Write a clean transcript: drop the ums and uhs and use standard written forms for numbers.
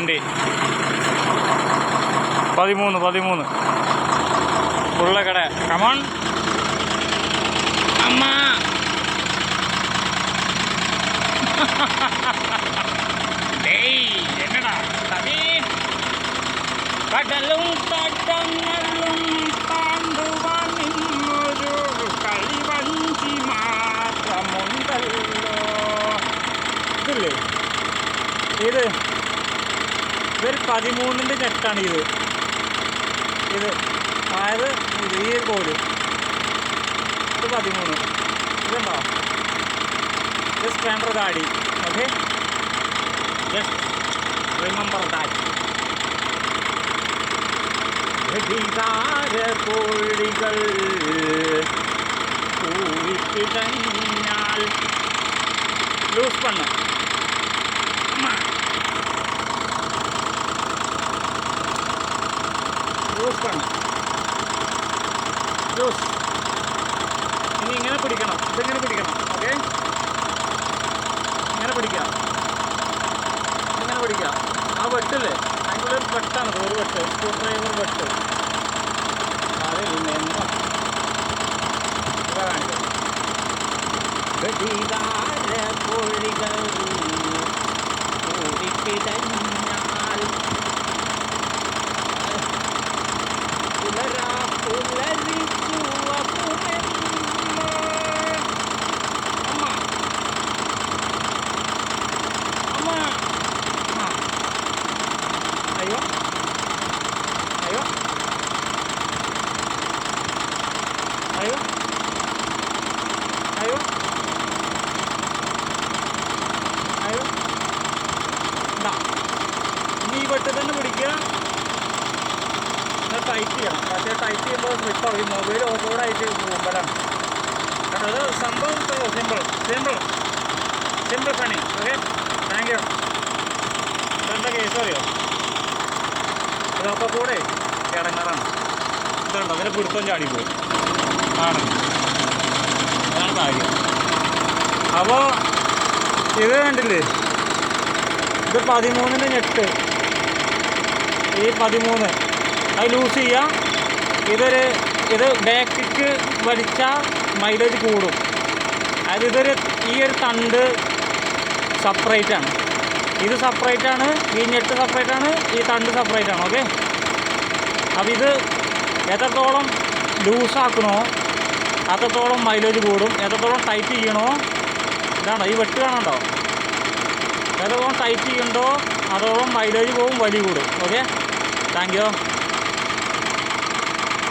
വണ്ടി 13 ഉള്ളകട. കമോൺ അമ്മ. എന്നടാ കടലും തടങ്ങളും താണ്ടുവാൻ നിന്നൊരു കളിവഞ്ചി മാത്രമുണ്ടല്ലോ. ഇതില്ലേ ഇത് ഇതൊരു 13-ന്റെ നെറ്റാണ് ഇത്. അതായത് ഈ കോല് ഇത് 13. ഇതുണ്ടോ? ഇത് സ്പ്ലെൻഡർ ഗാഡി. Okay, just remember that. കോഴികൾ കൂടിക്കിടഞ്ഞാൽ ലൂസ് പണ്ണ്. ലൂസ് പണ്ണ് ലൂസ്. ഇനി ഇങ്ങനെ പിടിക്കണം, ഇതിങ്ങനെ പിടിക്കണം. ഓക്കെ, ഇങ്ങനെ പിടിക്കാം, ഇങ്ങനെ പിടിക്കാം. ആ വെട്ടില്ലേ, അതിൻ്റെ ഒരു വെട്ടാണ്, ഒരു വെട്ട്, സ്ക്രൂ ഡ്രൈവർ വെട്ട്. അത് കോഴികൾ കൂടിക്കിടഞ്ഞാൽ പുലരിച്ചു അമ്മ അമ്മ. അയ്യോ അയ്യോ അയ്യോ അയ്യോ അയ്യോ. എന്താ ഇനി ഈ വെട്ട് തന്നെ പിടിക്കുക, ടൈറ്റ് ചെയ്യണം. പക്ഷേ ടൈറ്റ് ചെയ്യുമ്പോൾ സ്ലിപ്പാവും. ഈ മൊബൈൽ ഓഫ്റോഡായിട്ട് പോകുമ്പോഴാണ് കേട്ടോ. അത് സംഭവം ഇത്രയുള്ളൂ. സിമ്പിൾ പണി. Okay, thank you. ഇതെന്താ കേസ് അറിയോ? ഇതൊക്കെ കൂടെ കിടങ്ങാറാണ്. ഇതുണ്ടോ, അതിന് പിടുത്തം ചാടിപ്പോയി ആണ്. അതാണ് കാര്യം. അപ്പോൾ ഇത് കണ്ടില്ലേ, ഇത് 13-ന്റെ നെറ്റ്. ഈ 13 അത് ലൂസ് ചെയ്യുക. ഇത് ബാക്കിക്ക് വലിച്ചാൽ മൈലേജ് കൂടും. അതായത് ഈ ഒരു തണ്ട് സെപ്പറേറ്റാണ്, ഇത് സെപ്പറേറ്റാണ്, ഈ നെറ്റ് സെപ്പറേറ്റാണ്, ഈ തണ്ട് സെപ്പറേറ്റാണ്. ഓക്കെ, അപ്പോൾ ഇത് എത്രത്തോളം ലൂസാക്കണോ അത്രത്തോളം മൈലേജ് കൂടും. എത്രത്തോളം ടൈറ്റ് ചെയ്യണോ, ഇതാണോ ഈ വെട്ട് കാണണ്ടോ, എത്രത്തോളം ടൈറ്റ് ചെയ്യണ്ടോ അതോളം മൈലേജ് പോകും, വലി കൂടും. Okay, thank you.